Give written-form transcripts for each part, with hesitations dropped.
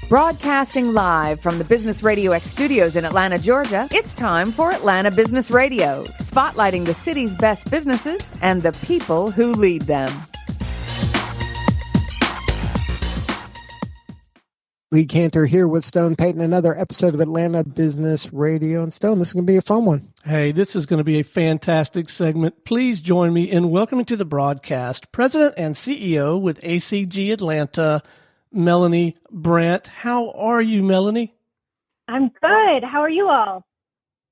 Broadcasting live from the Business Radio X studios in Atlanta, Georgia, it's time for Atlanta Business Radio, spotlighting the city's best businesses and the people who lead them. Lee Cantor here with Stone Payton, another episode of Atlanta Business Radio. And Stone, this is going to be a fun one. Hey, this is going to be a fantastic segment. Please join me in welcoming to the broadcast President and CEO with ACG Atlanta, Melanie Brandt. How are you, Melanie? I'm good. How are you all?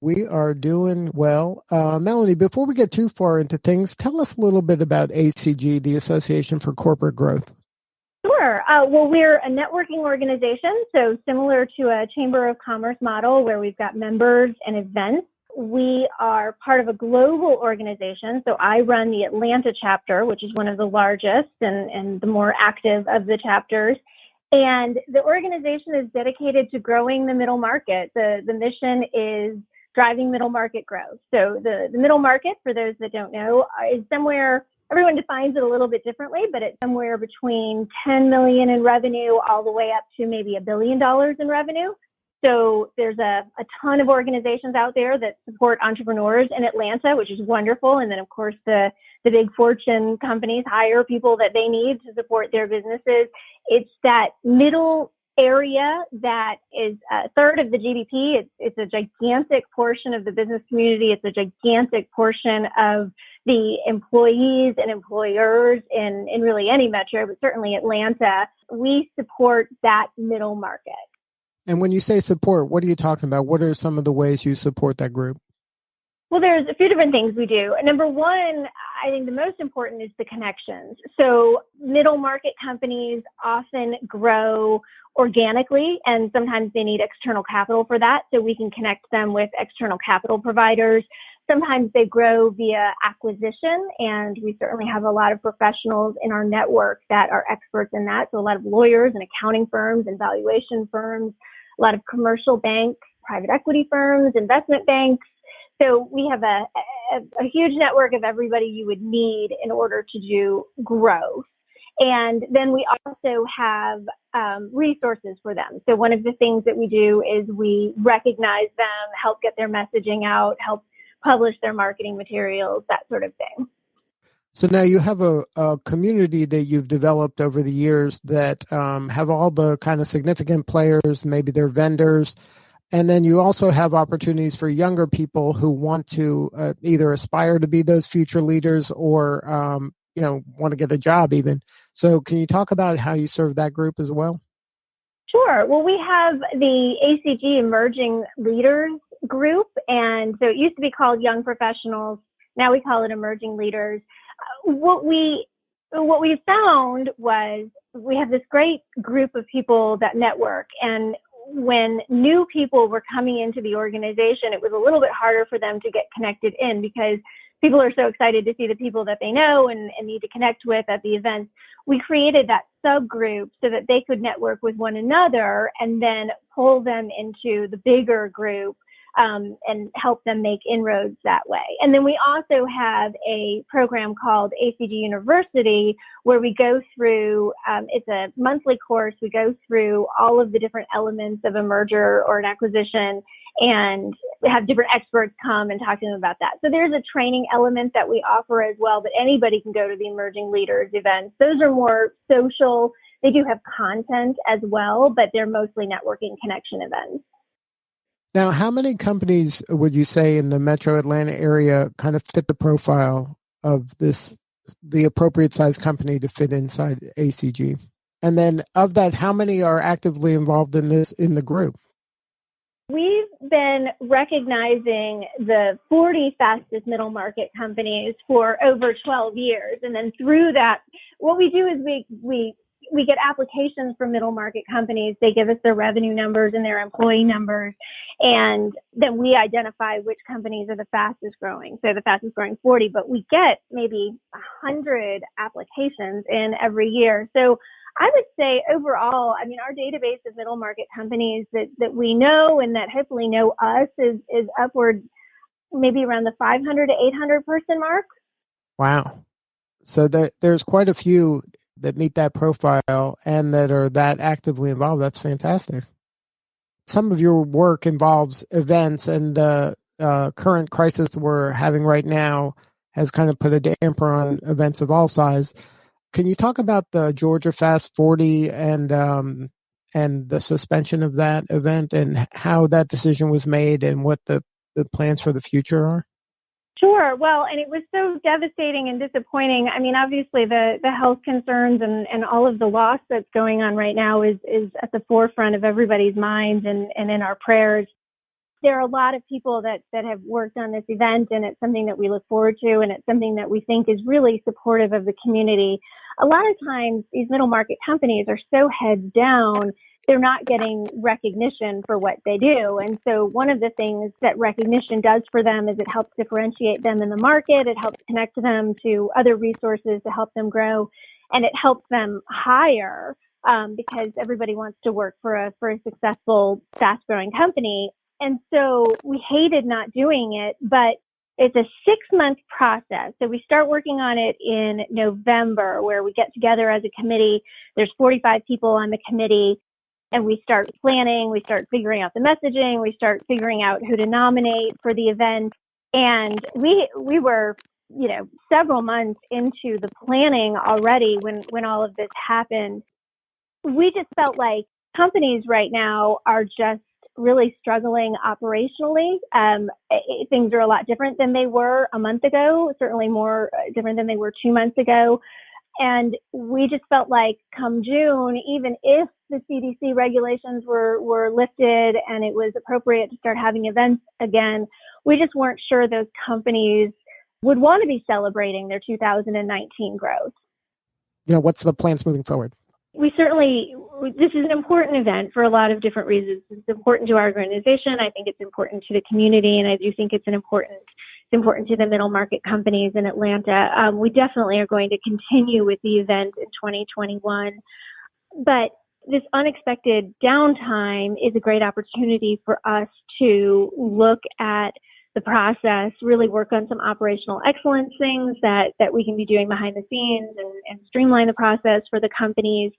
We are doing well. Melanie, before we get too far into things, tell us a little bit about ACG, the Association for Corporate Growth. Sure. Well, we're a networking organization, so similar to a Chamber of Commerce model where we've got members and events. We are part of a global organization, so I run the Atlanta chapter, which is one of the largest and the more active of the chapters. And the organization is dedicated to growing the middle market. The mission is driving middle market growth. So the middle market, for those that don't know, is somewhere, everyone defines it a little bit differently, but it's somewhere between 10 million in revenue all the way up to maybe $1 billion in revenue. So there's a ton of organizations out there that support entrepreneurs in Atlanta, which is wonderful. And then, of course, the big Fortune companies hire people that they need to support their businesses. It's that middle area that is a third of the GDP. It's a gigantic portion of the business community. It's a gigantic portion of the employees and employers in really any metro, but certainly Atlanta. We support that middle market. And when you say support, what are you talking about? What are some of the ways you support that group? Well, there's a few different things we do. Number one, I think the most important is the connections. So middle market companies often grow organically, and sometimes they need external capital for that. So we can connect them with external capital providers. Sometimes they grow via acquisition, and we certainly have a lot of professionals in our network that are experts in that. So a lot of lawyers and accounting firms and valuation firms, a lot of commercial banks, private equity firms, investment banks. So we have a huge network of everybody you would need in order to do growth. And then we also have resources for them. So one of the things that we do is we recognize them, help get their messaging out, help publish their marketing materials, that sort of thing. So now you have a community that you've developed over the years that have all the kind of significant players, maybe they're vendors. And then you also have opportunities for younger people who want to either aspire to be those future leaders or, want to get a job even. So can you talk about how you serve that group as well? Sure. Well, we have the ACG Emerging Leaders group. And so it used to be called Young Professionals. Now we call it Emerging Leaders. What we found was we have this great group of people that network, and when new people were coming into the organization, it was a little bit harder for them to get connected in because people are so excited to see the people that they know and need to connect with at the events. We created that subgroup so that they could network with one another and then pull them into the bigger group and help them make inroads that way. And then we also have a program called ACG University where we go through, it's a monthly course, we go through all of the different elements of a merger or an acquisition and have different experts come and talk to them about that. So there's a training element that we offer as well, but anybody can go to the Emerging Leaders events. Those are more social. They do have content as well, but they're mostly networking connection events. Now, how many companies would you say in the metro Atlanta area kind of fit the profile of the appropriate size company to fit inside ACG? And then of that, how many are actively involved in the group? We've been recognizing the 40 fastest middle market companies for over 12 years. And then through that, what we do is we get applications from middle market companies. They give us their revenue numbers and their employee numbers. And then we identify which companies are the fastest growing. So the fastest growing 40, but we get maybe 100 applications in every year. So I would say overall, I mean, our database of middle market companies that we know and that hopefully know us is upward, maybe around the 500 to 800 person mark. Wow. So there's quite a few that meet that profile and that are that actively involved. That's fantastic. Some of your work involves events, and the current crisis we're having right now has kind of put a damper on events of all size. Can you talk about the Georgia Fast 40 and the suspension of that event and how that decision was made and what the plans for the future are? Sure. Well, and it was so devastating and disappointing. I mean, obviously the health concerns and all of the loss that's going on right now is at the forefront of everybody's minds and in our prayers. There are a lot of people that have worked on this event, and it's something that we look forward to, and it's something that we think is really supportive of the community. A lot of times these middle market companies are so heads down, they're not getting recognition for what they do. And so one of the things that recognition does for them is it helps differentiate them in the market. It helps connect them to other resources to help them grow, and it helps them hire because everybody wants to work for a successful, fast-growing company. And so we hated not doing it, but it's a 6-month process. So we start working on it in November, where we get together as a committee. There's 45 people on the committee, and we start planning. We start figuring out the messaging. We start figuring out who to nominate for the event. And we were, several months into the planning already when all of this happened. We just felt like companies right now are just really struggling operationally. Things are a lot different than they were a month ago, certainly more different than they were 2 months ago. And we just felt like come June, even if the CDC regulations were lifted and it was appropriate to start having events again, we just weren't sure those companies would want to be celebrating their 2019 growth. What's the plans moving forward? This is an important event for a lot of different reasons. It's important to our organization. I think it's important to the community, and I do think it's important to the middle market companies in Atlanta. We definitely are going to continue with the event in 2021, but this unexpected downtime is a great opportunity for us to look at the process, really work on some operational excellence things that we can be doing behind the scenes and streamline the process for the companies.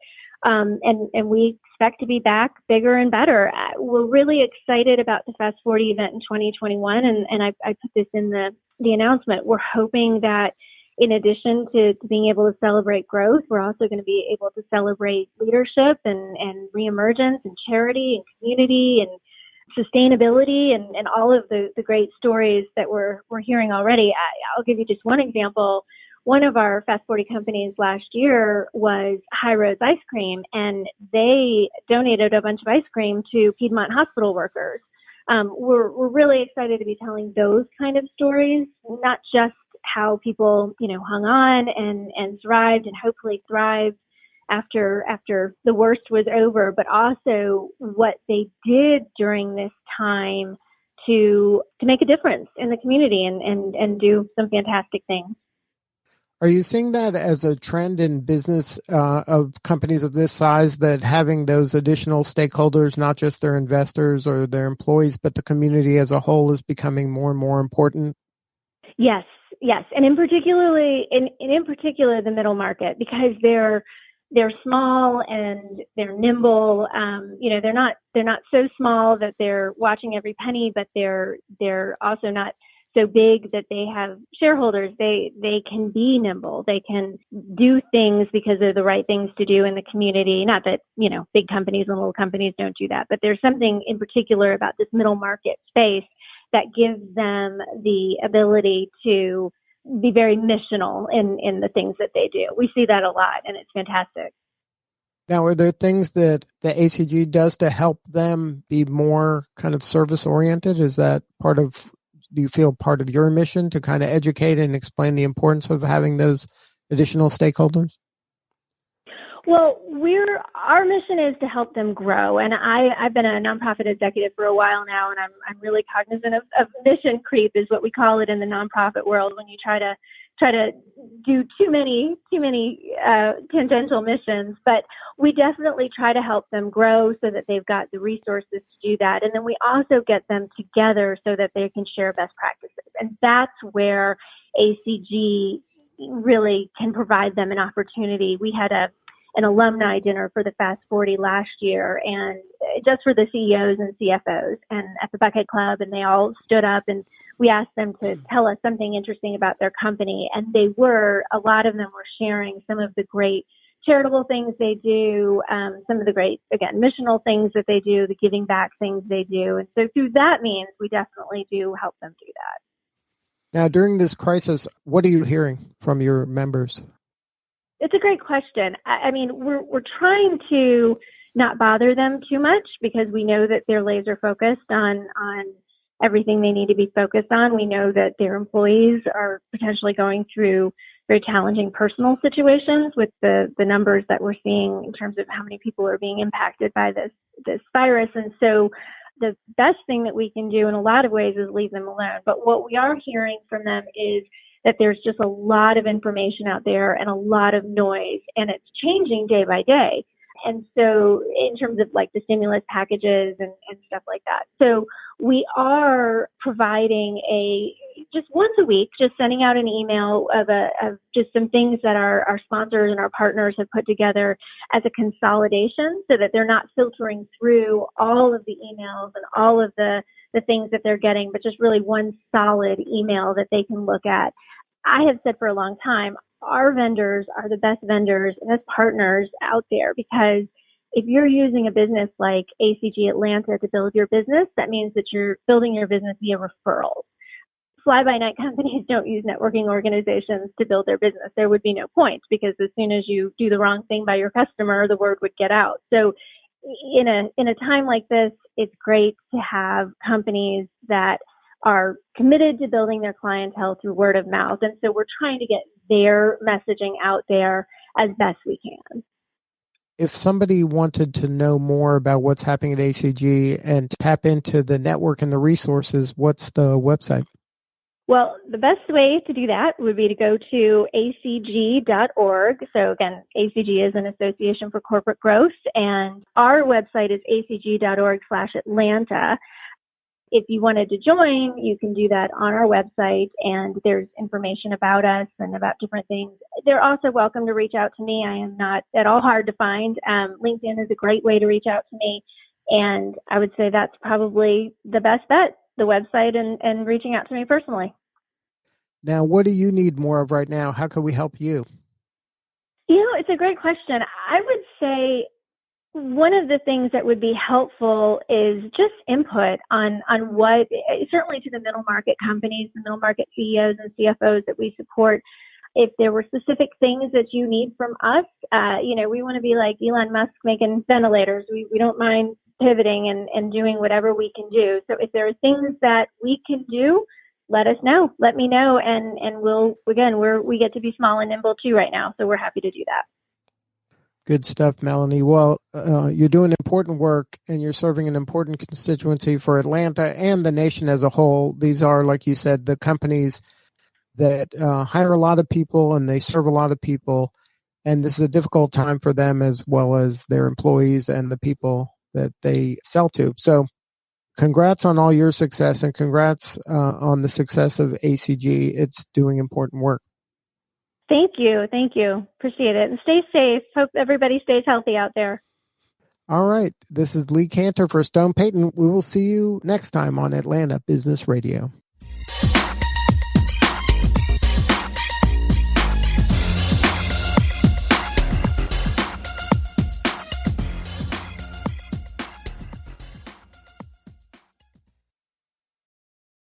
And we expect to be back bigger and better. We're really excited about the Fast 40 event in 2021. And I put this in the announcement. We're hoping that in addition to being able to celebrate growth, we're also going to be able to celebrate leadership and reemergence and charity and community and sustainability and all of the great stories that we're hearing already. I'll give you just one example. One of our Fast 40 companies last year was High Rose Ice Cream, and they donated a bunch of ice cream to Piedmont hospital workers. We're really excited to be telling those kind of stories, not just how people, hung on and thrived and hopefully thrived after the worst was over, but also what they did during this time to make a difference in the community and do some fantastic things. Are you seeing that as a trend in business of companies of this size, that having those additional stakeholders, not just their investors or their employees, but the community as a whole, is becoming more and more important? Yes. And in particular, the middle market, because they're small and they're nimble. They're not so small that they're watching every penny, but they're also not so big that they have shareholders. They can be nimble. They can do things because they're the right things to do in the community. Not that, big companies and little companies don't do that, but there's something in particular about this middle market space that gives them the ability to be very missional in the things that they do. We see that a lot, and it's fantastic. Now, are there things that the ACG does to help them be more kind of service-oriented? Is that do you feel part of your mission to kind of educate and explain the importance of having those additional stakeholders? Well, our mission is to help them grow, and I've been a nonprofit executive for a while now, and I'm really cognizant of mission creep, is what we call it in the nonprofit world, when you try to do too many tangential missions. But we definitely try to help them grow so that they've got the resources to do that, and then we also get them together so that they can share best practices, and that's where ACG really can provide them an opportunity. We had an alumni dinner for the Fast 40 last year, and just for the CEOs and CFOs and at the Bucket Club, and they all stood up and we asked them to tell us something interesting about their company. And a lot of them were sharing some of the great charitable things they do, some of the great, again, missional things that they do, the giving back things they do. And so through that means, we definitely do help them do that. Now, during this crisis, what are you hearing from your members? It's a great question. I mean, we're trying to not bother them too much because we know that they're laser focused on everything they need to be focused on. We know that their employees are potentially going through very challenging personal situations with the numbers that we're seeing in terms of how many people are being impacted by this virus. And so the best thing that we can do in a lot of ways is leave them alone. But what we are hearing from them is that there's just a lot of information out there and a lot of noise, and it's changing day by day. And so in terms of like the stimulus packages and stuff like that. So we are providing just once a week, just sending out an email of just some things that our sponsors and our partners have put together as a consolidation so that they're not filtering through all of the emails and all of the things that they're getting, but just really one solid email that they can look at. I have said for a long time, our vendors are the best vendors and best partners out there, because if you're using a business like ACG Atlanta to build your business, that means that you're building your business via referrals. Fly-by-night companies don't use networking organizations to build their business. There would be no point, because as soon as you do the wrong thing by your customer, the word would get out. So in a time like this, it's great to have companies that are committed to building their clientele through word of mouth. And so we're trying to get their messaging out there as best we can. If somebody wanted to know more about what's happening at ACG and tap into the network and the resources, what's the website? Well, the best way to do that would be to go to acg.org. So again, ACG is an Association for Corporate Growth, and our website is acg.org/Atlanta. If you wanted to join, you can do that on our website, and there's information about us and about different things. They're also welcome to reach out to me. I am not at all hard to find. LinkedIn is a great way to reach out to me, and I would say that's probably the best bet, the website and reaching out to me personally. Now, what do you need more of right now? How can we help you? It's a great question. I would say one of the things that would be helpful is just input on what, certainly to the middle market companies, the middle market CEOs and CFOs that we support. If there were specific things that you need from us, we want to be like Elon Musk making ventilators. We don't mind pivoting and doing whatever we can do. So if there are things that we can do, let us know. Let me know, and we get to be small and nimble too right now, so we're happy to do that. Good stuff, Melanie. Well, you're doing important work, and you're serving an important constituency for Atlanta and the nation as a whole. These are, like you said, the companies that hire a lot of people and they serve a lot of people, and this is a difficult time for them as well as their employees and the people that they sell to. So congrats on all your success, and congrats on the success of ACG. It's doing important work. Thank you. Appreciate it. And stay safe. Hope everybody stays healthy out there. All right. This is Lee Cantor for Stone Payton. We will see you next time on Atlanta Business Radio.